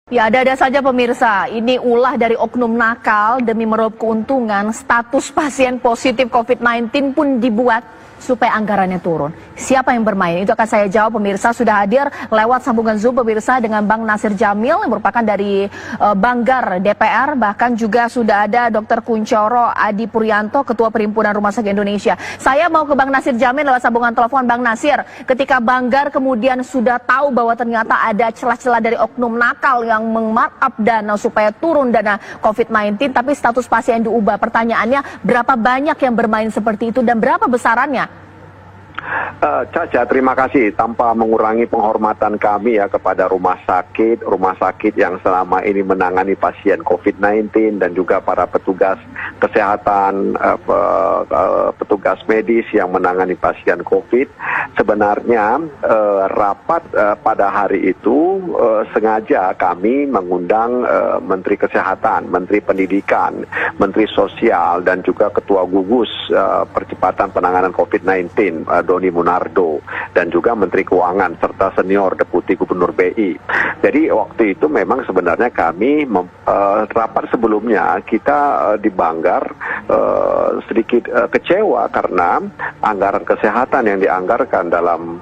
Ya, ada saja pemirsa, ini ulah dari oknum nakal demi meraup keuntungan, status pasien positif COVID-19 pun dibuat supaya anggarannya turun. Siapa yang bermain? Itu akan saya jawab pemirsa. Sudah hadir lewat sambungan Zoom pemirsa dengan Bang Nasir Jamil yang merupakan dari Banggar DPR. Bahkan juga sudah ada Dr. Kunchoro Adi Puryanto, Ketua Perhimpunan Rumah Sakit Indonesia. Saya mau ke Bang Nasir Jamil lewat sambungan telepon. Bang Nasir, ketika Banggar kemudian sudah tahu bahwa ternyata ada celah-celah dari oknum nakal yang meng-markup dana supaya turun dana COVID-19, tapi status pasien diubah. Pertanyaannya, berapa banyak yang bermain seperti itu dan berapa besarannya? Caca, terima kasih. Tanpa mengurangi penghormatan kami ya kepada rumah sakit yang selama ini menangani pasien COVID-19 dan juga para petugas kesehatan, petugas medis yang menangani pasien COVID. Sebenarnya rapat pada hari itu sengaja kami mengundang Menteri Kesehatan, Menteri Pendidikan, Menteri Sosial dan juga Ketua Gugus Percepatan Penanganan COVID-19 Doni Munardo dan juga Menteri Keuangan serta senior Deputi Gubernur BI. Jadi waktu itu memang sebenarnya kami rapat sebelumnya kita di Banggar sedikit kecewa karena anggaran kesehatan yang dianggarkan dalam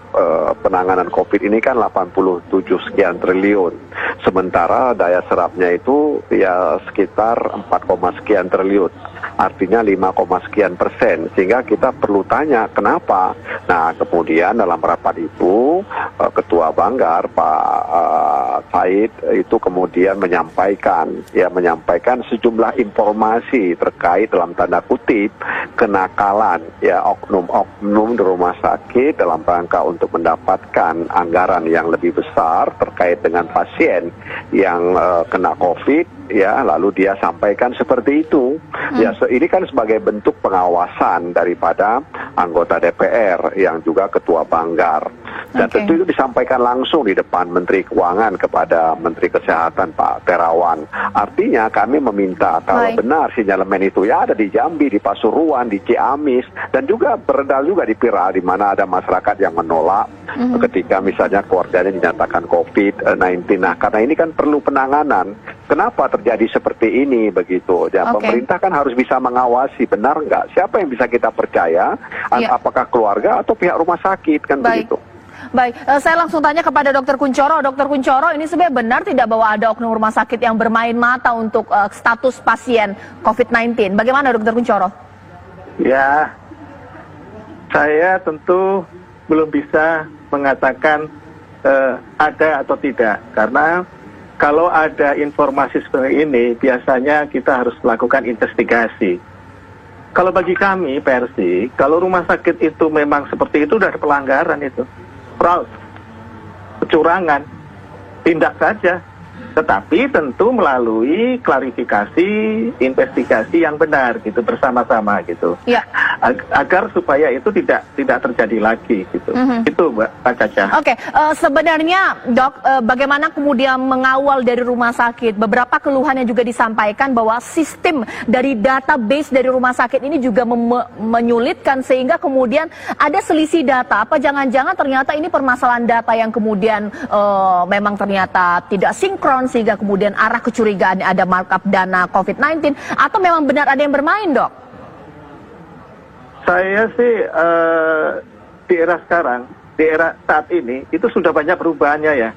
penanganan COVID ini kan 87 sekian triliun. Sementara daya serapnya itu ya sekitar 4, sekian triliun. Artinya 5, sekian persen. Sehingga kita perlu tanya kenapa. Nah, kemudian dalam rapat itu Ketua Banggar Pak Said itu kemudian menyampaikan sejumlah informasi terkait dalam tanda kutip kenakalan ya oknum-oknum di rumah sakit dalam rangka untuk mendapatkan anggaran yang lebih besar terkait dengan pasien yang kena COVID ya, lalu dia sampaikan seperti itu. Ya, ini kan sebagai bentuk pengawasan daripada anggota DPR yang juga Ketua Banggar. Dan tentu itu disampaikan langsung di depan Menteri Keuangan kepada Menteri Kesehatan Pak Terawan. Artinya kami meminta kalau benar sinyalemen itu ya ada di Jambi, di Pasuruan, di Ciamis, dan juga beredar juga di Pira di mana ada masyarakat yang menolak ketika misalnya keluarganya dinyatakan COVID-19. Nah, karena ini kan perlu penanganan. Kenapa terjadi seperti ini begitu? Ya, pemerintah kan harus bisa mengawasi benar nggak? Siapa yang bisa kita percaya? Apakah keluarga atau pihak rumah sakit kan begitu? Baik, saya langsung tanya kepada Dr. Kunchoro. Dr. Kunchoro, ini sebenarnya benar tidak bahwa ada oknum rumah sakit yang bermain mata untuk status pasien COVID-19? Bagaimana Dr. Kunchoro? Ya, saya tentu belum bisa mengatakan ada atau tidak. Karena kalau ada informasi seperti ini, biasanya kita harus melakukan investigasi. Kalau bagi kami, Persi, kalau rumah sakit itu memang seperti itu, sudah ada pelanggaran itu. Fraud, kecurangan, tindak saja. Tetapi tentu melalui klarifikasi, investigasi yang benar gitu bersama-sama gitu. Ya. Agar supaya itu tidak terjadi lagi gitu. Itu Mbak Caca. Oke, sebenarnya Dok, bagaimana kemudian mengawal dari rumah sakit? Beberapa keluhan yang juga disampaikan bahwa sistem dari database dari rumah sakit ini juga menyulitkan sehingga kemudian ada selisih data. Apa jangan-jangan ternyata ini permasalahan data yang kemudian memang ternyata tidak sinkron sehingga kemudian arah kecurigaan ada markup dana COVID-19 atau memang benar ada yang bermain, Dok? Saya sih di era sekarang, di era saat ini itu sudah banyak perubahannya ya.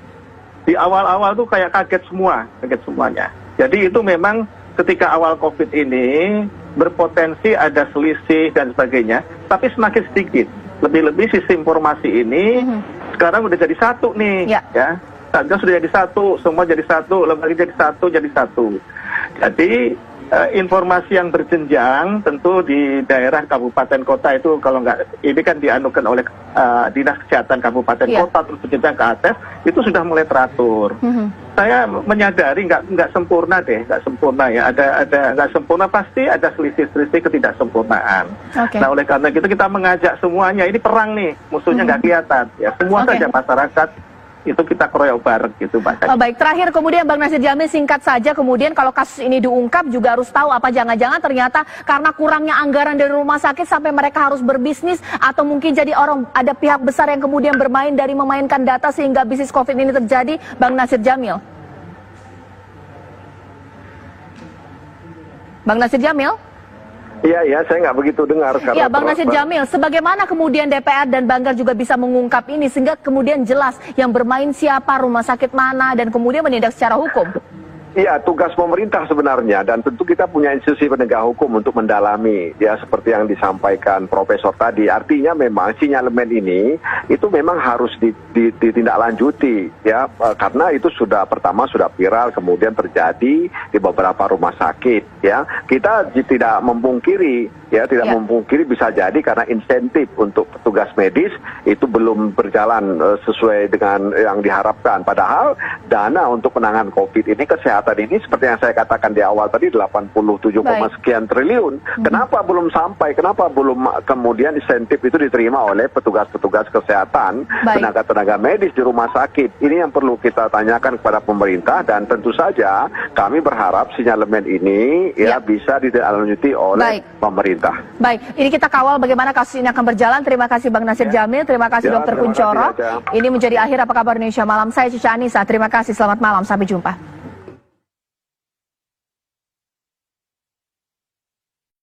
Di awal-awal tuh kayak kaget semuanya. Jadi itu memang ketika awal COVID ini berpotensi ada selisih dan sebagainya, tapi semakin sedikit. Lebih-lebih sistem informasi ini sekarang udah jadi satu nih, ya. Satgas sudah jadi satu, semua jadi satu, lembaga jadi satu. Jadi informasi yang berjenjang tentu di daerah kabupaten kota itu kalau nggak, ini kan dianukan oleh Dinas Kesehatan Kabupaten Kota terus berjenjang ke atas, itu sudah mulai teratur. Saya menyadari nggak sempurna ya, ada nggak sempurna, pasti ada selisih-selisih ketidaksempurnaan. Nah, oleh karena itu kita mengajak semuanya, ini perang nih, musuhnya nggak kelihatan ya, semua saja masyarakat itu kita keroyok bareng gitu, Pak. Baik, terakhir kemudian Bang Nasir Jamil singkat saja, kemudian kalau kasus ini diungkap juga harus tahu apa jangan-jangan ternyata karena kurangnya anggaran dari rumah sakit sampai mereka harus berbisnis atau mungkin jadi ada pihak besar yang kemudian bermain dari memainkan data sehingga bisnis COVID ini terjadi, Bang Nasir Jamil. Bang Nasir Jamil? Iya, saya nggak begitu dengar. Iya, Bang Nasir Jamil, sebagaimana kemudian DPR dan Banggar juga bisa mengungkap ini sehingga kemudian jelas yang bermain siapa, rumah sakit mana, dan kemudian menindak secara hukum? Iya, tugas pemerintah sebenarnya, dan tentu kita punya institusi penegak hukum untuk mendalami, ya seperti yang disampaikan Profesor tadi. Artinya memang sinyalemen ini itu memang harus ditindaklanjuti, ya karena itu pertama sudah viral, kemudian terjadi di beberapa rumah sakit, ya kita tidak memungkiri, memungkiri bisa jadi karena insentif untuk petugas medis itu belum berjalan sesuai dengan yang diharapkan. Padahal dana untuk penanganan COVID ini, kesehatan ini seperti yang saya katakan di awal tadi 87, sekian triliun. Kenapa belum sampai? Kenapa belum kemudian insentif itu diterima oleh petugas-petugas kesehatan, tenaga-tenaga medis di rumah sakit? Ini yang perlu kita tanyakan kepada pemerintah, dan tentu saja kami berharap sinyalemen ini bisa ditindaklanjuti oleh pemerintah. Baik, ini kita kawal bagaimana kasus ini akan berjalan. Terima kasih Bang Nasir Jamil, terima kasih Dr. Kunchoro. Ini menjadi akhir Apa Kabar Indonesia Malam. Saya Cica Anissa, terima kasih, selamat malam, sampai jumpa.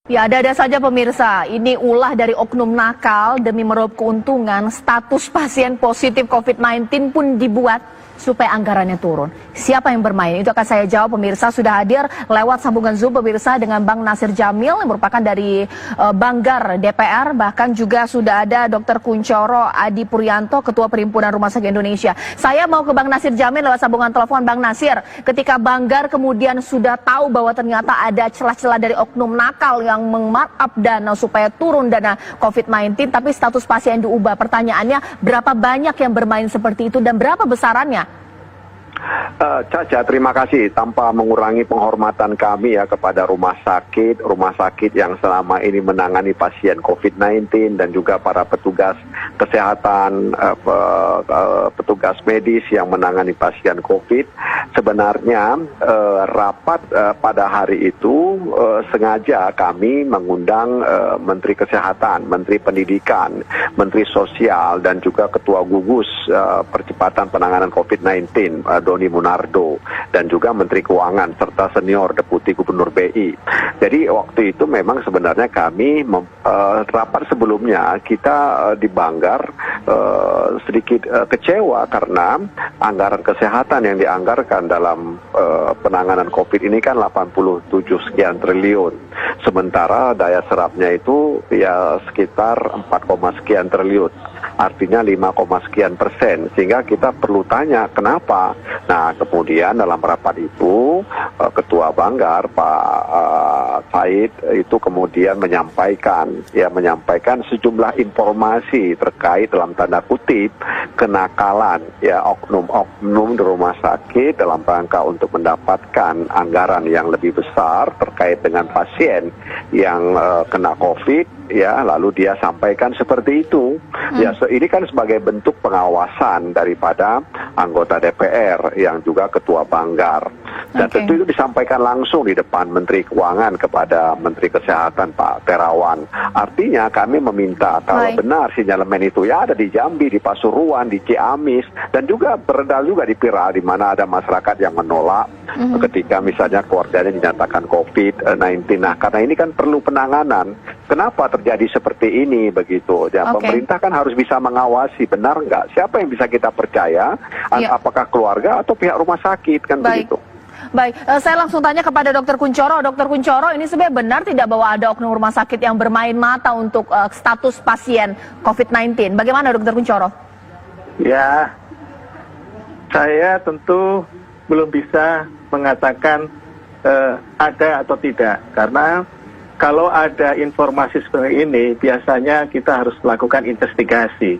Ya, ada saja pemirsa, ini ulah dari oknum nakal demi meraup keuntungan, status pasien positif COVID-19 pun dibuat supaya anggarannya turun. Siapa yang bermain? Itu akan saya jawab pemirsa. Sudah hadir lewat sambungan Zoom pemirsa dengan Bang Nasir Jamil yang merupakan dari Banggar DPR. Bahkan juga sudah ada Dr. Kunchoro Adi Puryanto, Ketua Perhimpunan Rumah Sakit Indonesia. Saya mau ke Bang Nasir Jamil lewat sambungan telepon. Bang Nasir, ketika Banggar kemudian sudah tahu bahwa ternyata ada celah-celah dari oknum nakal yang meng-markup dana supaya turun dana COVID-19, tapi status pasien diubah. Pertanyaannya, berapa banyak yang bermain seperti itu dan berapa besarannya? Caca, terima kasih. Tanpa mengurangi penghormatan kami ya kepada rumah sakit yang selama ini menangani pasien COVID-19 dan juga para petugas kesehatan, petugas medis yang menangani pasien COVID. Sebenarnya rapat pada hari itu sengaja kami mengundang Menteri Kesehatan, Menteri Pendidikan, Menteri Sosial, dan juga Ketua Gugus Percepatan Penanganan COVID-19, Doni Munardo, dan juga Menteri Keuangan serta senior Deputi Gubernur BI. Jadi waktu itu memang sebenarnya kami rapat sebelumnya kita di Banggar sedikit kecewa karena anggaran kesehatan yang dianggarkan dalam penanganan COVID ini kan 87 sekian triliun. Sementara daya serapnya itu ya sekitar 4, sekian triliun. Artinya 5, sekian persen. Sehingga kita perlu tanya kenapa. Nah, kemudian dalam rapat itu Ketua Banggar Pak Said itu kemudian menyampaikan sejumlah informasi terkait dalam tanda kutip kenakalan ya oknum-oknum di rumah sakit dalam rangka untuk mendapatkan anggaran yang lebih besar terkait dengan pasien yang kena COVID. Ya, lalu dia sampaikan seperti itu. Ya, ini kan sebagai bentuk pengawasan daripada anggota DPR yang juga Ketua Banggar. Dan tentu itu disampaikan langsung di depan Menteri Keuangan kepada Menteri Kesehatan Pak Terawan. Artinya kami meminta kalau benar sinyalemen itu ya ada di Jambi, di Pasuruan, di Ciamis, dan juga beredar juga di Piral di mana ada masyarakat yang menolak ketika misalnya keluarganya dinyatakan COVID-19. Nah, karena ini kan perlu penanganan. Kenapa terjadi seperti ini begitu? Ya, pemerintah kan harus bisa mengawasi benar nggak? Siapa yang bisa kita percaya? Apakah keluarga atau pihak rumah sakit kan begitu? Baik, saya langsung tanya kepada Dr. Kunchoro. Dr. Kunchoro, ini sebenarnya benar tidak bahwa ada oknum rumah sakit yang bermain mata untuk status pasien COVID-19? Bagaimana Dr. Kunchoro? Ya, saya tentu belum bisa mengatakan ada atau tidak, karena kalau ada informasi seperti ini, biasanya kita harus melakukan investigasi.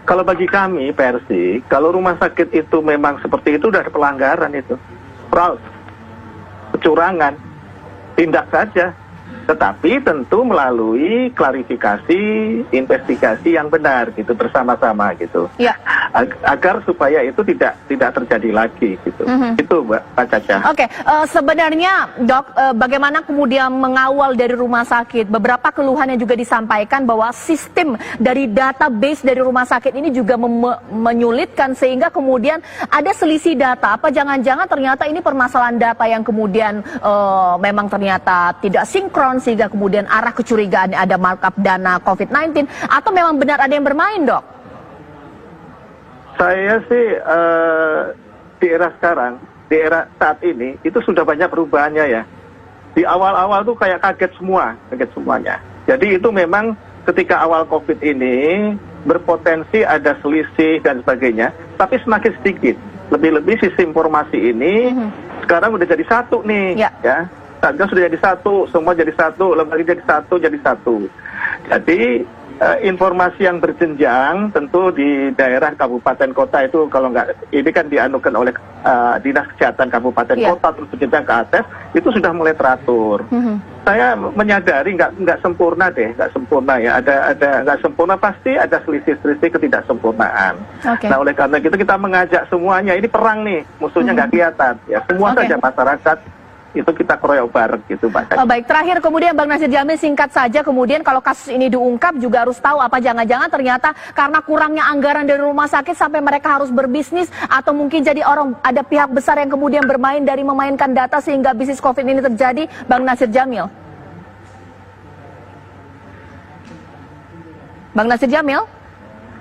Kalau bagi kami, Persi, kalau rumah sakit itu memang seperti itu, sudah ada pelanggaran itu. Fraud, kecurangan, tindak saja. Tetapi tentu melalui klarifikasi, investigasi yang benar, gitu, bersama-sama, gitu. agar supaya itu tidak terjadi lagi gitu. Itu Mbak Caca. Oke, sebenarnya dok, bagaimana kemudian mengawal dari rumah sakit? Beberapa keluhan yang juga disampaikan bahwa sistem dari database dari rumah sakit ini juga menyulitkan sehingga kemudian ada selisih data. Apa jangan-jangan ternyata ini permasalahan data yang kemudian memang ternyata tidak sinkron sehingga kemudian arah kecurigaan ada markup dana COVID-19 atau memang benar ada yang bermain, dok? Saya sih di era sekarang, di era saat ini itu sudah banyak perubahannya ya. Di awal-awal tuh kayak kaget semuanya. Jadi itu memang ketika awal COVID ini berpotensi ada selisih dan sebagainya, tapi semakin sedikit. Lebih-lebih sistem informasi ini sekarang udah jadi satu nih, ya. Satgas sudah jadi satu, semua jadi satu, lembaga jadi satu. Jadi informasi yang berjenjang tentu di daerah kabupaten kota itu kalau nggak ini kan dianukan oleh dinas kesehatan kabupaten kota terus berjenjang ke atas itu sudah mulai teratur. Saya menyadari nggak sempurna ya, ada nggak sempurna, pasti ada selisih ketidaksempurnaan. Nah oleh karena itu kita mengajak semuanya, ini perang nih, musuhnya nggak kelihatan ya, semua saja masyarakat itu kita keroyok bareng gitu Pak. Baik, terakhir kemudian Bang Nasir Jamil, singkat saja kemudian kalau kasus ini diungkap juga harus tahu apa jangan-jangan ternyata karena kurangnya anggaran dari rumah sakit sampai mereka harus berbisnis atau mungkin jadi ada pihak besar yang kemudian bermain dari memainkan data sehingga bisnis COVID ini terjadi, Bang Nasir Jamil. Bang Nasir Jamil?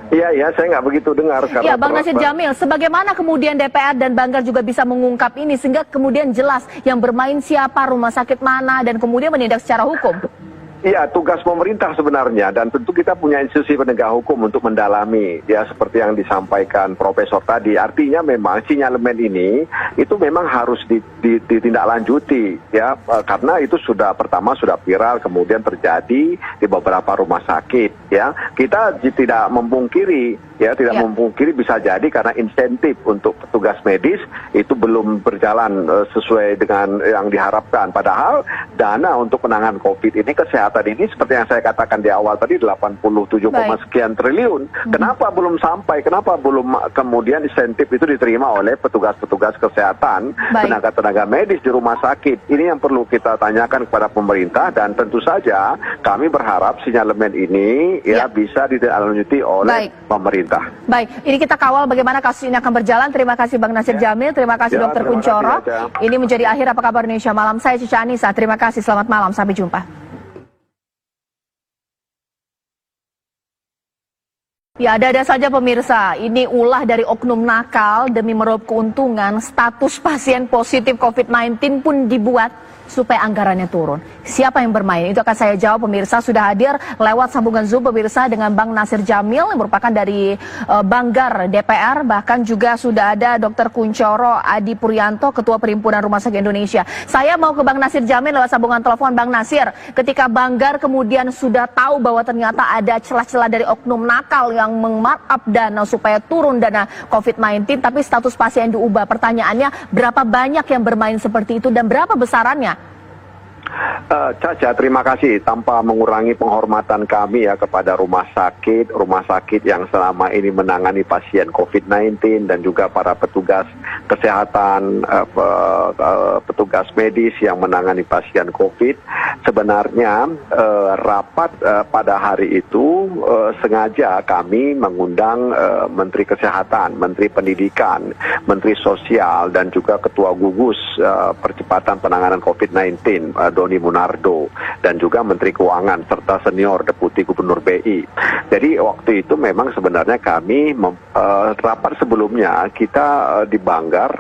Iya, saya nggak begitu dengar. Iya, Bang Nasir Jamil, sebagaimana kemudian DPR dan Banggar juga bisa mengungkap ini sehingga kemudian jelas yang bermain siapa, rumah sakit mana, dan kemudian menindak secara hukum? Iya, tugas pemerintah sebenarnya, dan tentu kita punya institusi penegak hukum untuk mendalami, ya seperti yang disampaikan Profesor tadi. Artinya memang sinyalemen ini itu memang harus ditindaklanjuti, ya karena itu sudah viral, kemudian terjadi di beberapa rumah sakit, ya kita tidak memungkiri. Memungkiri bisa jadi karena insentif untuk petugas medis itu belum berjalan sesuai dengan yang diharapkan. Padahal dana untuk penanganan COVID ini, kesehatan ini seperti yang saya katakan di awal tadi 87, sekian triliun. Kenapa belum sampai? Kenapa belum kemudian insentif itu diterima oleh petugas-petugas kesehatan, tenaga-tenaga medis di rumah sakit? Ini yang perlu kita tanyakan kepada pemerintah, dan tentu saja kami berharap sinyalemen ini bisa ditindaklanjuti oleh pemerintah. Baik, ini kita kawal bagaimana kasus ini akan berjalan. Terima kasih Bang Nasir Jamil, terima kasih Dr. Kunchoro. Ini menjadi akhir Apa Kabar Indonesia Malam. Saya Cica Anissa, terima kasih, selamat malam, sampai jumpa. Ya, ada saja pemirsa, ini ulah dari oknum nakal demi meraup keuntungan, status pasien positif COVID-19 pun dibuat supaya anggarannya turun. Siapa yang bermain? Itu akan saya jawab pemirsa. Sudah hadir lewat sambungan Zoom pemirsa dengan Bang Nasir Jamil yang merupakan dari Banggar DPR. Bahkan juga sudah ada Dr. Kunchoro Adi Puryanto, Ketua Perhimpunan Rumah Sakit Indonesia. Saya mau ke Bang Nasir Jamil lewat sambungan telepon. Bang Nasir, ketika Banggar kemudian sudah tahu bahwa ternyata ada celah-celah dari oknum nakal yang meng-markup dana supaya turun dana COVID-19, tapi status pasien diubah. Pertanyaannya, berapa banyak yang bermain seperti itu dan berapa besarannya? Caca, terima kasih. Tanpa mengurangi penghormatan kami ya kepada rumah sakit yang selama ini menangani pasien COVID-19 dan juga para petugas kesehatan, petugas medis yang menangani pasien COVID. Sebenarnya rapat pada hari itu sengaja kami mengundang Menteri Kesehatan, Menteri Pendidikan, Menteri Sosial, dan juga Ketua Gugus Percepatan Penanganan COVID-19, Doni Munardo, dan juga Menteri Keuangan serta senior Deputi Gubernur BI. Jadi waktu itu memang sebenarnya kami rapat sebelumnya kita di Banggar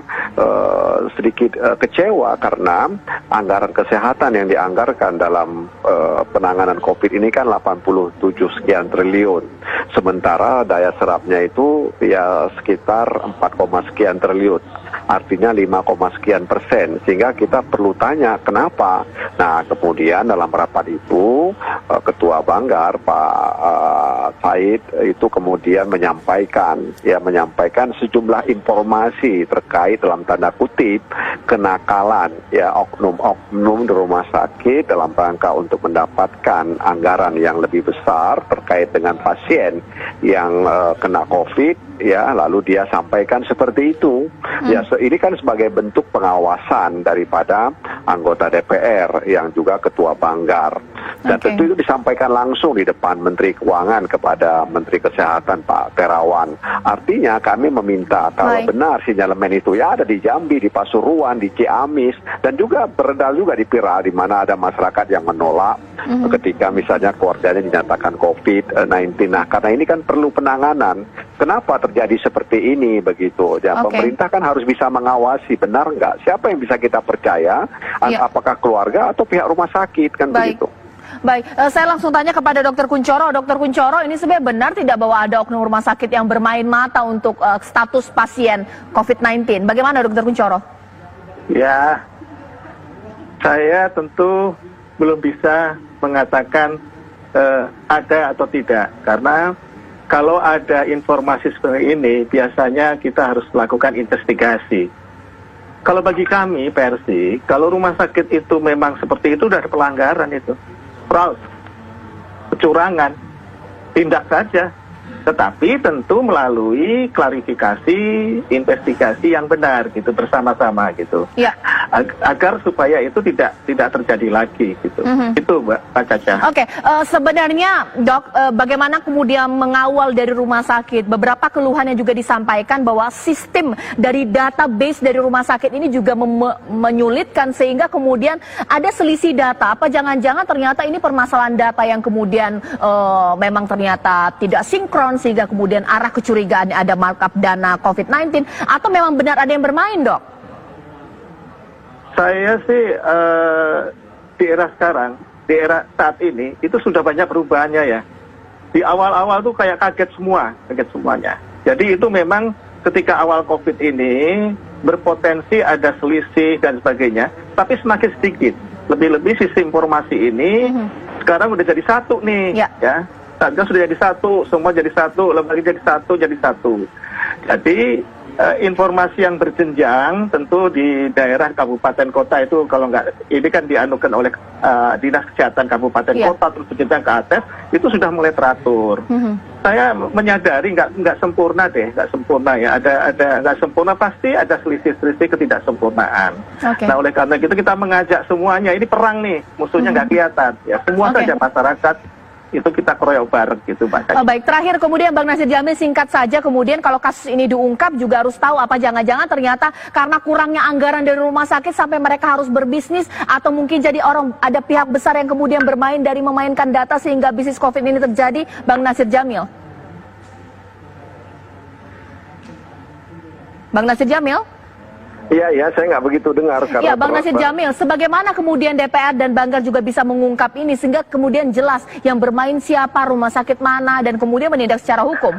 sedikit kecewa karena anggaran kesehatan yang dianggarkan dalam penanganan COVID ini kan 87 sekian triliun. Sementara daya serapnya itu ya sekitar 4, sekian triliun. Artinya 5, sekian persen. Sehingga kita perlu tanya kenapa. Nah kemudian dalam rapat itu Ketua Banggar Pak Said itu kemudian menyampaikan sejumlah informasi terkait dalam tanda kutip kenakalan ya oknum-oknum di rumah sakit dalam rangka untuk mendapatkan anggaran yang lebih besar terkait dengan pasien yang kena COVID. ya, lalu dia sampaikan seperti itu. Ya, ini kan sebagai bentuk pengawasan daripada anggota DPR yang juga ketua Banggar. Dan tentu itu disampaikan langsung di depan Menteri Keuangan kepada Menteri Kesehatan Pak Terawan. Artinya kami meminta kalau benar sinyalemen itu ya ada di Jambi, di Pasuruan, di Ciamis, dan juga beredar juga di Pira, di mana ada masyarakat yang menolak ketika misalnya keluarganya dinyatakan COVID-19. Nah, karena ini kan perlu penanganan. Kenapa terjadi seperti ini begitu? Ya, pemerintah kan harus bisa mengawasi, benar nggak? Siapa yang bisa kita percaya? Apakah keluarga atau pihak rumah sakit kan begitu? Baik, saya langsung tanya kepada Dr. Kunchoro. Dr. Kunchoro, ini sebenarnya benar tidak bahwa ada oknum rumah sakit yang bermain mata untuk status pasien COVID-19? Bagaimana Dr. Kunchoro? Ya, saya tentu belum bisa mengatakan ada atau tidak, karena kalau ada informasi seperti ini, biasanya kita harus melakukan investigasi. Kalau bagi kami, Persi, kalau rumah sakit itu memang seperti itu, sudah ada pelanggaran itu. Fraud, kecurangan, tindak saja. Tetapi tentu melalui klarifikasi, investigasi yang benar gitu, bersama-sama gitu. Ya. Agar supaya itu tidak terjadi lagi gitu. Itu Mbak Caca. Oke, sebenarnya Dok, bagaimana kemudian mengawal dari rumah sakit? Beberapa keluhan yang juga disampaikan bahwa sistem dari database dari rumah sakit ini juga menyulitkan sehingga kemudian ada selisih data. Apa jangan-jangan ternyata ini permasalahan data yang kemudian memang ternyata tidak sinkron sehingga kemudian arah kecurigaan ada markup dana COVID-19 atau memang benar ada yang bermain, Dok? Saya sih di era sekarang, di era saat ini itu sudah banyak perubahannya ya. Di awal-awal tuh kayak kaget semuanya. Jadi itu memang ketika awal COVID ini berpotensi ada selisih dan sebagainya, tapi semakin sedikit. Lebih-lebih sistem informasi ini sekarang udah jadi satu nih, ya. Satgas sudah jadi satu, semua jadi satu, lembaga jadi satu. Jadi informasi yang berjenjang tentu di daerah kabupaten kota itu kalau nggak, ini kan dianukan oleh Dinas Kesehatan Kabupaten Kota terus berjenjang ke atas, itu sudah mulai teratur. Saya menyadari nggak sempurna ya, ada nggak sempurna, pasti ada selisih-selisih ketidaksempurnaan. Nah oleh karena itu kita mengajak semuanya, ini perang nih, musuhnya nggak kelihatan ya, semua saja masyarakat itu kita keroyok bareng gitu Mbak. Baik, terakhir kemudian Bang Nasir Jamil singkat saja, kemudian kalau kasus ini diungkap juga harus tahu apa jangan-jangan ternyata karena kurangnya anggaran dari rumah sakit sampai mereka harus berbisnis atau mungkin jadi ada pihak besar yang kemudian bermain dari memainkan data sehingga bisnis COVID ini terjadi, Bang Nasir Jamil. Bang Nasir Jamil? Iya, saya nggak begitu dengar. Ya, Bang Nasir Jamil, sebagaimana kemudian DPR dan Banggar juga bisa mengungkap ini sehingga kemudian jelas yang bermain siapa, rumah sakit mana, dan kemudian menindak secara hukum?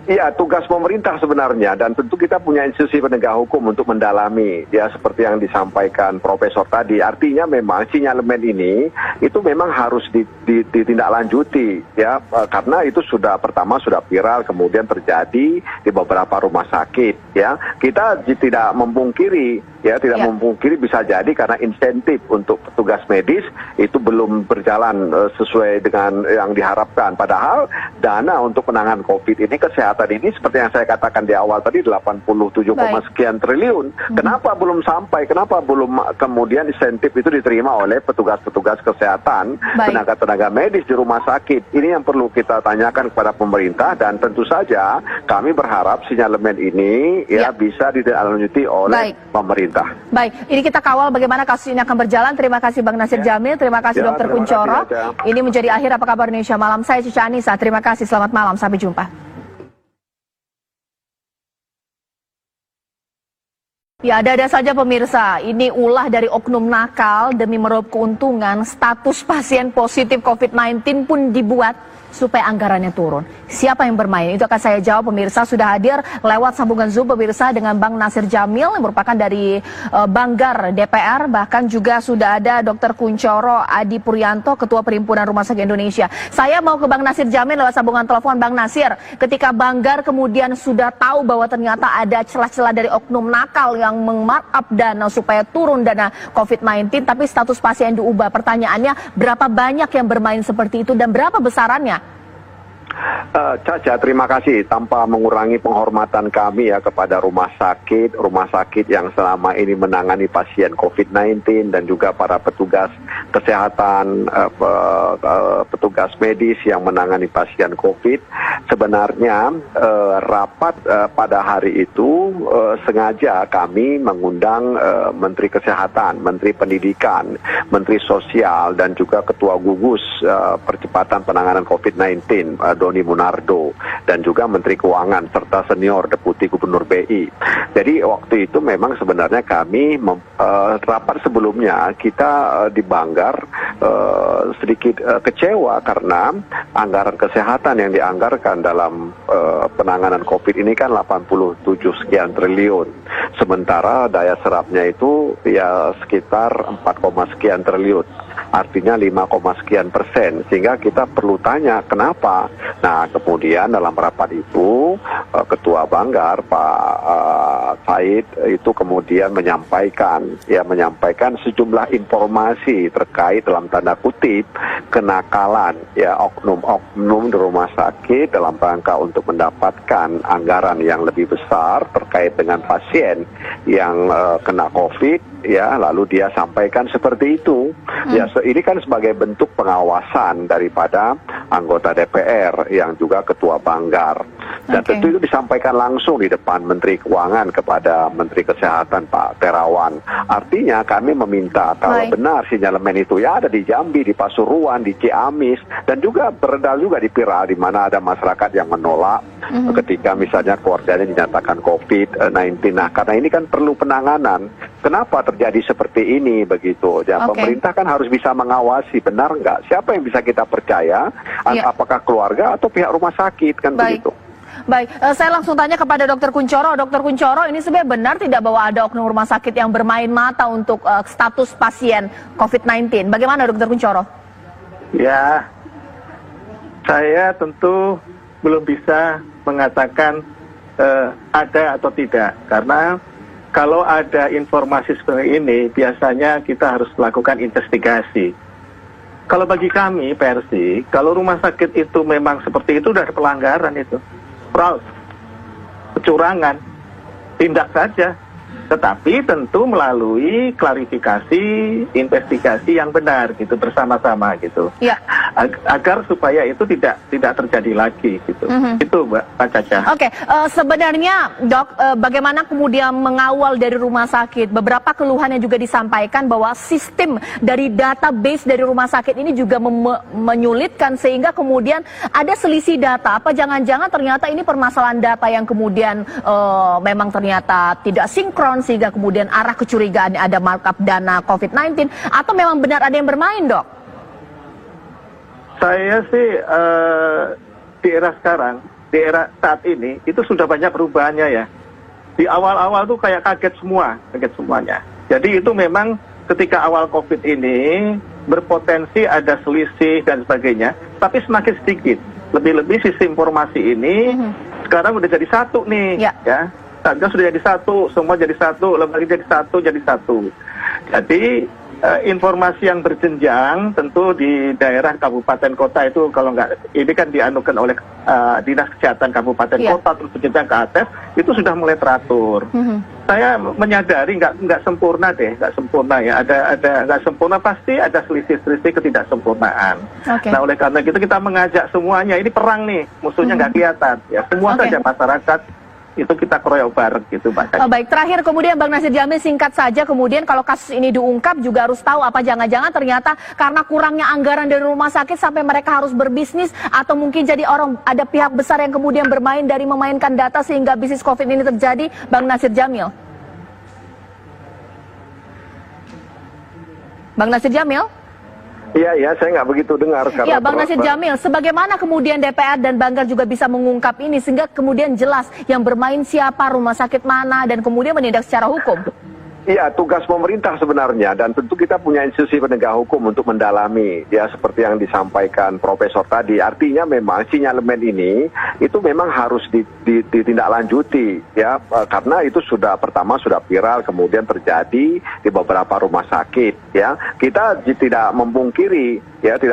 Iya, tugas pemerintah sebenarnya, dan tentu kita punya institusi penegak hukum untuk mendalami, ya seperti yang disampaikan Profesor tadi. Artinya memang sinyalemen ini itu memang harus ditindaklanjuti, ya karena itu pertama sudah viral, kemudian terjadi di beberapa rumah sakit, ya kita tidak memungkiri. Memungkiri bisa jadi karena insentif untuk petugas medis itu belum berjalan sesuai dengan yang diharapkan. Padahal dana untuk penanganan COVID ini, kesehatan ini seperti yang saya katakan di awal tadi 87, sekian triliun. Kenapa belum sampai? Kenapa belum kemudian insentif itu diterima oleh petugas-petugas kesehatan, tenaga-tenaga medis di rumah sakit? Ini yang perlu kita tanyakan kepada pemerintah, dan tentu saja kami berharap sinyalemen ini bisa ditindaklanjuti oleh pemerintah. Baik, ini kita kawal bagaimana kasus ini akan berjalan. Terima kasih Bang Nasir Jamil, terima kasih Dr. Kunchoro. Ini menjadi akhir Apa Kabar Indonesia Malam. Saya Cica Anissa, terima kasih, selamat malam, sampai jumpa. Ya, ada saja pemirsa, ini ulah dari oknum nakal demi meraup keuntungan, status pasien positif COVID-19 pun dibuat supaya anggarannya turun. Siapa yang bermain? Itu akan saya jawab pemirsa. Sudah hadir lewat sambungan Zoom pemirsa dengan Bang Nasir Jamil yang merupakan dari Banggar DPR. Bahkan juga sudah ada Dr. Kunchoro Adi Puryanto, Ketua Perhimpunan Rumah Sakit Indonesia. Saya mau ke Bang Nasir Jamil lewat sambungan telepon. Bang Nasir, ketika Banggar kemudian sudah tahu bahwa ternyata ada celah-celah dari oknum nakal yang meng-markup dana supaya turun dana COVID-19, tapi status pasien diubah. Pertanyaannya, berapa banyak yang bermain seperti itu dan berapa besarannya? Caca, terima kasih. Tanpa mengurangi penghormatan kami ya kepada rumah sakit yang selama ini menangani pasien COVID-19 dan juga para petugas kesehatan, petugas medis yang menangani pasien COVID. Sebenarnya rapat pada hari itu sengaja kami mengundang Menteri Kesehatan, Menteri Pendidikan, Menteri Sosial dan juga Ketua Gugus Percepatan Penanganan COVID-19 Doni Munardo dan juga Menteri Keuangan serta senior Deputi Gubernur BI. Jadi waktu itu memang sebenarnya kami rapat sebelumnya kita di Banggar sedikit kecewa karena anggaran kesehatan yang dianggarkan dalam penanganan COVID ini kan 87 sekian triliun. Sementara daya serapnya itu ya sekitar 4, sekian triliun. Artinya 5, sekian persen. Sehingga kita perlu tanya kenapa. Nah kemudian dalam rapat itu Ketua Banggar Pak Said itu kemudian menyampaikan sejumlah informasi terkait dalam tanda kutip kenakalan ya oknum di rumah sakit dalam rangka untuk mendapatkan anggaran yang lebih besar terkait dengan pasien yang kena COVID ya, lalu dia sampaikan seperti itu. Ya ini kan sebagai bentuk pengawasan daripada anggota DPR yang juga Ketua Banggar. Dan tentu itu disampaikan langsung di depan Menteri Keuangan kepada Menteri Kesehatan Pak Terawan. Artinya kami meminta kalau benar sinyalemen itu ya ada di Jambi, di Pasuruan, di Ciamis, dan juga beredar juga di Pira di mana ada masyarakat yang menolak ketika misalnya keluarganya dinyatakan COVID-19. Nah karena ini kan perlu penanganan. Kenapa terjadi seperti ini begitu? Ya, pemerintah kan harus bisa mengawasi benar nggak? Siapa yang bisa kita percaya? Apakah keluarga atau pihak rumah sakit kan begitu? Baik, saya langsung tanya kepada Dr. Kunchoro. Dr. Kunchoro, ini sebenarnya benar tidak bahwa ada oknum rumah sakit yang bermain mata untuk status pasien COVID-19? Bagaimana Dr. Kunchoro? Ya, saya tentu belum bisa mengatakan ada atau tidak, karena kalau ada informasi seperti ini, biasanya kita harus melakukan investigasi. Kalau bagi kami, Persi, kalau rumah sakit itu memang seperti itu, sudah ada pelanggaran itu. Fraud, kecurangan, tindak saja. Tetapi tentu melalui klarifikasi, investigasi yang benar gitu bersama-sama gitu. Ya. Agar supaya itu tidak terjadi lagi gitu. Itu Mbak Caca. Oke, sebenarnya Dok, bagaimana kemudian mengawal dari rumah sakit? Beberapa keluhan yang juga disampaikan bahwa sistem dari database dari rumah sakit ini juga menyulitkan sehingga kemudian ada selisih data. Apa jangan-jangan ternyata ini permasalahan data yang kemudian memang ternyata tidak sinkron sehingga kemudian arah kecurigaan ada markup dana COVID-19 atau memang benar ada yang bermain, Dok? Saya sih di era sekarang, di era saat ini itu sudah banyak perubahannya ya. Di awal-awal tuh kayak kaget semuanya. Jadi itu memang ketika awal COVID ini berpotensi ada selisih dan sebagainya, tapi semakin sedikit. Lebih-lebih sisi informasi ini sekarang udah jadi satu nih, ya. Satgas sudah jadi satu, semua jadi satu, lembaga jadi satu. Jadi informasi yang berjenjang tentu di daerah kabupaten kota itu kalau nggak, ini kan dianukan oleh Dinas Kesehatan Kabupaten Kota terus berjenjang ke atas, itu sudah mulai teratur. Saya menyadari nggak sempurna ya, ada nggak sempurna, pasti ada selisih-selisih ketidaksempurnaan. Nah oleh karena itu kita mengajak semuanya, ini perang nih, musuhnya nggak kelihatan ya, semua saja masyarakat itu kita keroyok bareng gitu Pak. Baik, terakhir kemudian Bang Nasir Jamil singkat saja, kemudian kalau kasus ini diungkap juga harus tahu apa jangan-jangan ternyata karena kurangnya anggaran dari rumah sakit sampai mereka harus berbisnis atau mungkin jadi ada pihak besar yang kemudian bermain dari memainkan data sehingga bisnis COVID ini terjadi, Bang Nasir Jamil. Bang Nasir Jamil? Iya, saya nggak begitu dengar. Iya, Bang Nasir Jamil, sebagaimana kemudian DPR dan Banggar juga bisa mengungkap ini sehingga kemudian jelas yang bermain siapa, rumah sakit mana, dan kemudian menindak secara hukum? Iya, tugas pemerintah sebenarnya, dan tentu kita punya institusi penegak hukum untuk mendalami, ya seperti yang disampaikan Profesor tadi. Artinya memang sinyalemen ini itu memang harus ditindaklanjuti, ya karena itu pertama sudah viral, kemudian terjadi di beberapa rumah sakit, ya. Kita tidak memungkiri,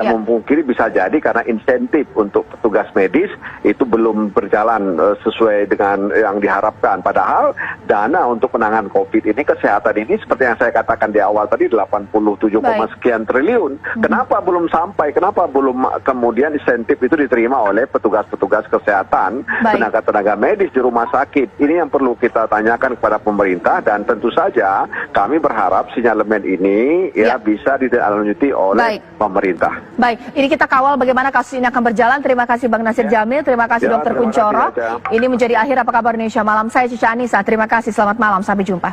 memungkiri bisa jadi karena insentif untuk petugas medis itu belum berjalan sesuai dengan yang diharapkan. Padahal dana untuk penanganan COVID ini, kesehatan ini seperti yang saya katakan di awal tadi 87, sekian triliun. Kenapa belum sampai? Kenapa belum kemudian insentif itu diterima oleh petugas-petugas kesehatan, tenaga-tenaga medis di rumah sakit? Ini yang perlu kita tanyakan kepada pemerintah, dan tentu saja kami berharap sinyalemen ini bisa ditindaklanjuti oleh pemerintah. Baik, ini kita kawal bagaimana kasus ini akan berjalan. Terima kasih Bang Nasir Jamil, terima kasih Dr. Kunchoro. Ini menjadi akhir Apa Kabar Indonesia Malam. Saya Cica Anissa, terima kasih, selamat malam, sampai jumpa.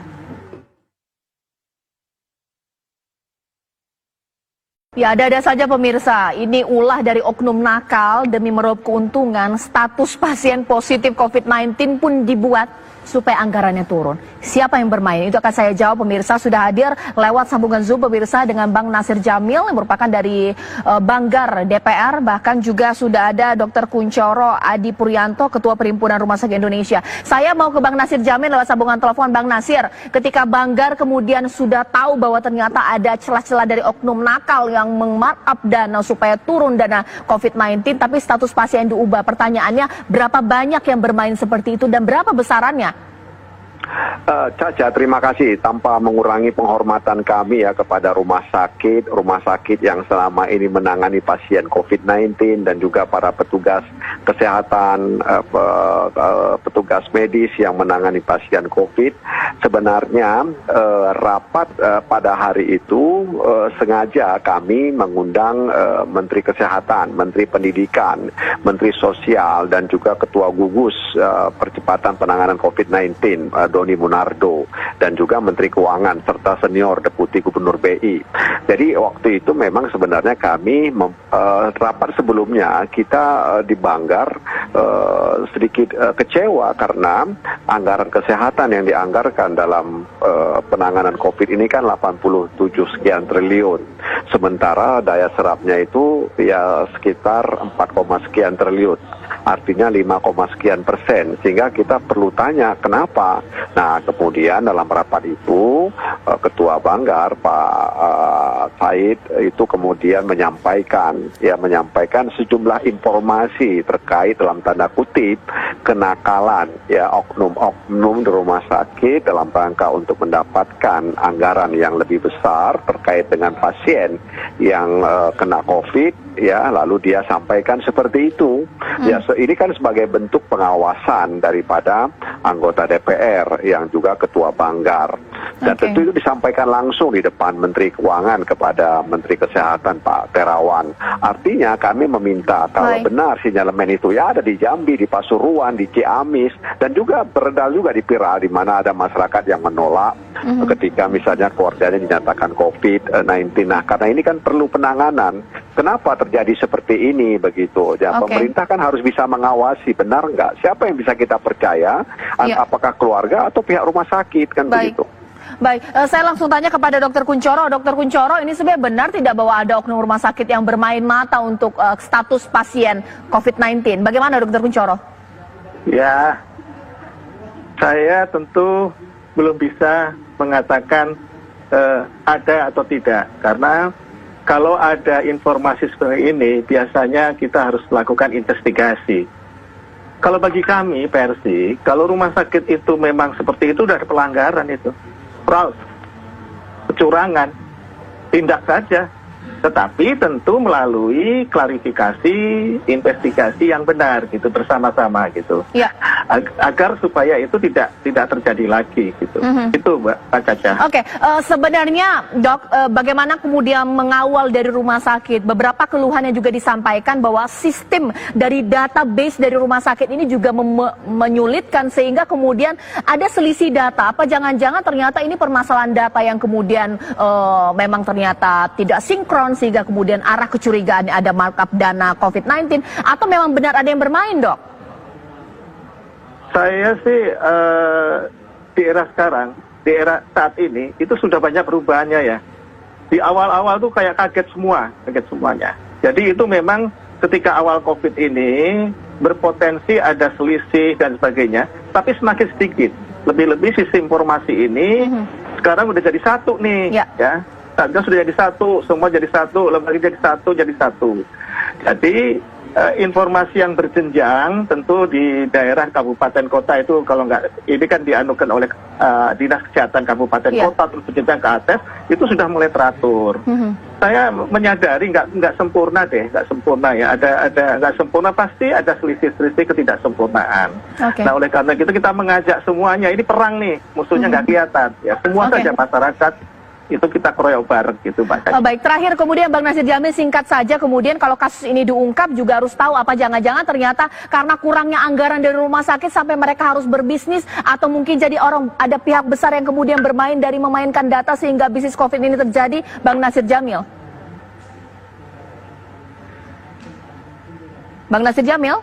Ya, ada saja pemirsa, ini ulah dari oknum nakal demi meraup keuntungan, status pasien positif COVID-19 pun dibuat supaya anggarannya turun. Siapa yang bermain? Itu akan saya jawab pemirsa. Sudah hadir lewat sambungan Zoom pemirsa dengan Bang Nasir Jamil yang merupakan dari Banggar DPR. Bahkan juga sudah ada Dr. Kunchoro Adi Puryanto, Ketua Perhimpunan Rumah Sakit Indonesia. Saya mau ke Bang Nasir Jamil lewat sambungan telepon. Bang Nasir, ketika Banggar kemudian sudah tahu bahwa ternyata ada celah-celah dari oknum nakal yang meng-markup dana supaya turun dana COVID-19, tapi status pasien diubah. Pertanyaannya, berapa banyak yang bermain seperti itu dan berapa besarannya? Caca, terima kasih. Tanpa mengurangi penghormatan kami ya kepada rumah sakit yang selama ini menangani pasien COVID-19 dan juga para petugas kesehatan, petugas medis yang menangani pasien COVID. Sebenarnya rapat pada hari itu sengaja kami mengundang Menteri Kesehatan, Menteri Pendidikan, Menteri Sosial, dan juga Ketua Gugus Percepatan Penanganan COVID-19, Doni Munardo, dan juga Menteri Keuangan serta senior Deputi Gubernur BI. Jadi waktu itu memang sebenarnya kami rapat sebelumnya kita di Banggar sedikit kecewa karena anggaran kesehatan yang dianggarkan dalam penanganan COVID ini kan 87 sekian triliun. Sementara daya serapnya itu ya sekitar 4, sekian triliun. Artinya 5, sekian persen. Sehingga kita perlu tanya kenapa. Nah, kemudian dalam rapat itu Ketua Banggar Pak Said itu kemudian menyampaikan sejumlah informasi terkait dalam tanda kutip kenakalan ya oknum di rumah sakit dalam rangka untuk mendapatkan anggaran yang lebih besar terkait dengan pasien yang kena COVID, ya lalu dia sampaikan seperti itu. Ya ini kan sebagai bentuk pengawasan daripada anggota DPR yang juga Ketua Banggar. Dan tentu itu disampaikan langsung di depan Menteri Keuangan kepada Menteri Kesehatan Pak Terawan. Artinya kami meminta kalau benar sinyalemen itu ya ada di Jambi, di Pasuruan, di Ciamis, dan juga beredar juga di Pira, di mana ada masyarakat yang menolak ketika misalnya keluarganya dinyatakan COVID-19. Nah, karena ini kan perlu penanganan. Kenapa terjadi seperti ini begitu? Ya, pemerintah kan harus bisa mengawasi benar nggak? Siapa yang bisa kita percaya? Apakah keluarga atau pihak rumah sakit kan begitu? Baik, saya langsung tanya kepada Dr. Kunchoro. Dr. Kunchoro, ini sebenarnya benar tidak bahwa ada oknum rumah sakit yang bermain mata untuk status pasien COVID-19? Bagaimana Dr. Kunchoro? Ya, saya tentu belum bisa mengatakan ada atau tidak. Karena kalau ada informasi seperti ini, biasanya kita harus melakukan investigasi. Kalau bagi kami, Persi, kalau rumah sakit itu memang seperti itu, sudah ada pelanggaran itu. Fraud, kecurangan, tindak saja. Tetapi tentu melalui klarifikasi, investigasi yang benar gitu bersama-sama gitu. Ya. Agar supaya itu tidak terjadi lagi gitu. Itu Mbak Caca. Oke, sebenarnya Dok, bagaimana kemudian mengawal dari rumah sakit? Beberapa keluhan yang juga disampaikan bahwa sistem dari database dari rumah sakit ini juga menyulitkan sehingga kemudian ada selisih data. Apa jangan-jangan ternyata ini permasalahan data yang kemudian memang ternyata tidak sinkron sehingga kemudian arah kecurigaan ada markup dana COVID-19 atau memang benar ada yang bermain, Dok? Saya sih di era sekarang di era saat ini itu sudah banyak perubahannya ya. Di awal-awal tuh kayak kaget semuanya. Jadi itu memang ketika awal COVID ini berpotensi ada selisih dan sebagainya, tapi semakin sedikit. Lebih-lebih sistem informasi ini sekarang udah jadi satu nih, ya. Satgas sudah jadi satu, semua jadi satu, lembaga jadi satu. Jadi informasi yang berjenjang tentu di daerah kabupaten kota itu kalau nggak, ini kan dianukan oleh Dinas Kesehatan Kabupaten Kota terus berjenjang ke atas, itu sudah mulai teratur. Saya menyadari nggak sempurna ya, ada nggak sempurna, pasti ada selisih-selisih ketidaksempurnaan. Nah oleh karena itu kita mengajak semuanya, ini perang nih, musuhnya nggak kelihatan ya, semua saja masyarakat itu kita keroyok bareng gitu, Mbak. Baik, terakhir kemudian Bang Nasir Jamil, singkat saja, kemudian kalau kasus ini diungkap juga harus tahu apa jangan-jangan ternyata karena kurangnya anggaran dari rumah sakit sampai mereka harus berbisnis, atau mungkin jadi ada pihak besar yang kemudian bermain dari memainkan data sehingga bisnis COVID ini terjadi, Bang Nasir Jamil. Bang Nasir Jamil?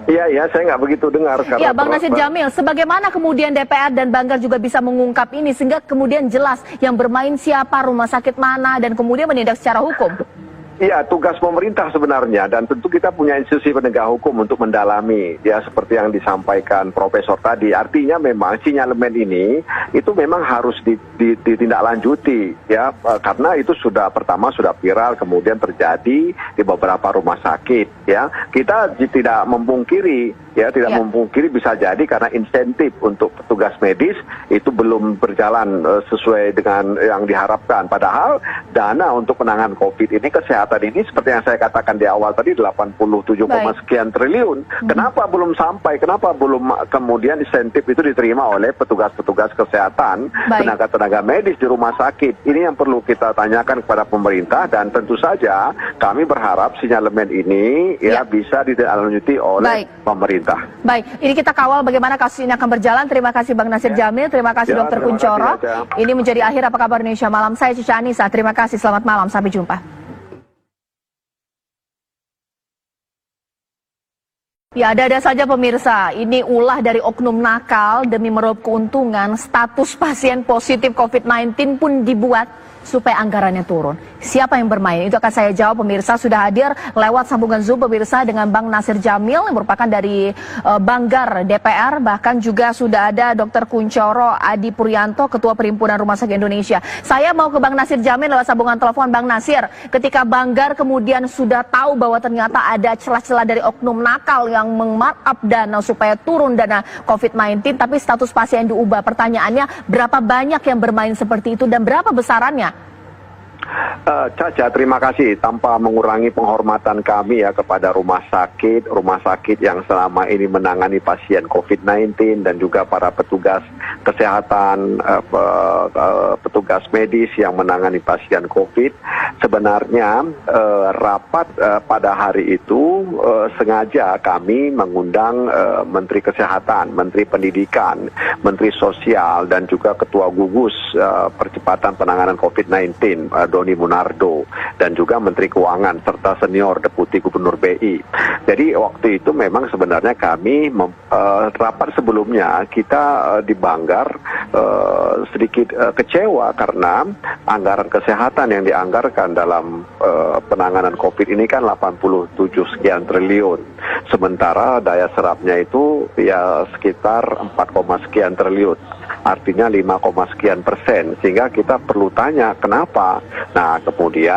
Iya, saya nggak begitu dengar. Iya, Bang Nasir Jamil, sebagaimana kemudian DPR dan Banggar juga bisa mengungkap ini sehingga kemudian jelas yang bermain siapa, rumah sakit mana, dan kemudian menindak secara hukum? Iya, tugas pemerintah sebenarnya, dan tentu kita punya institusi penegak hukum untuk mendalami, ya seperti yang disampaikan Profesor tadi. Artinya memang sinyalemen ini itu memang harus ditindaklanjuti, ya, karena itu sudah viral, kemudian terjadi di beberapa rumah sakit, ya. Kita tidak memungkiri, memungkiri bisa jadi karena insentif untuk petugas medis itu belum berjalan sesuai dengan yang diharapkan. Padahal dana untuk penanganan COVID ini, kesehatan ini seperti yang saya katakan di awal tadi 87, sekian triliun. Kenapa belum sampai? Kenapa belum kemudian insentif itu diterima oleh petugas-petugas kesehatan, tenaga-tenaga medis di rumah sakit? Ini yang perlu kita tanyakan kepada pemerintah, dan tentu saja kami berharap sinyalemen ini bisa ditindaklanjuti oleh pemerintah. Baik, ini kita kawal bagaimana kasus ini akan berjalan. Terima kasih Bang Nasir Jamil, terima kasih Dr. Kunchoro. Ini menjadi akhir Apa Kabar Indonesia Malam. Saya Cica Anissa, terima kasih, selamat malam, sampai jumpa. Ya, ada saja pemirsa, ini ulah dari oknum nakal demi meraup keuntungan, status pasien positif COVID-19 pun dibuat supaya anggarannya turun. Siapa yang bermain? Itu akan saya jawab, pemirsa. Sudah hadir lewat sambungan Zoom pemirsa dengan Bang Nasir Jamil yang merupakan dari Banggar DPR. Bahkan juga sudah ada Dr. Kunchoro Adi Puryanto, Ketua Perhimpunan Rumah Sakit Indonesia. Saya mau ke Bang Nasir Jamil lewat sambungan telepon. Bang Nasir, ketika Banggar kemudian sudah tahu bahwa ternyata ada celah-celah dari oknum nakal yang meng-markup dana supaya turun dana COVID-19, tapi status pasien diubah. Pertanyaannya, berapa banyak yang bermain seperti itu dan berapa besarannya? Caca, terima kasih. Tanpa mengurangi penghormatan kami ya kepada rumah sakit yang selama ini menangani pasien COVID-19 dan juga para petugas kesehatan, petugas medis yang menangani pasien COVID. Sebenarnya rapat pada hari itu sengaja kami mengundang Menteri Kesehatan, Menteri Pendidikan, Menteri Sosial, dan juga Ketua Gugus Percepatan Penanganan COVID-19, Doni Munardo, dan juga Menteri Keuangan serta senior Deputi Gubernur BI. Jadi waktu itu memang sebenarnya kami rapat sebelumnya kita di Banggar sedikit kecewa karena anggaran kesehatan yang dianggarkan dalam penanganan COVID ini kan 87 sekian triliun. Sementara daya serapnya itu ya sekitar 4, sekian triliun. Artinya 5, sekian persen. Sehingga kita perlu tanya kenapa. Nah kemudian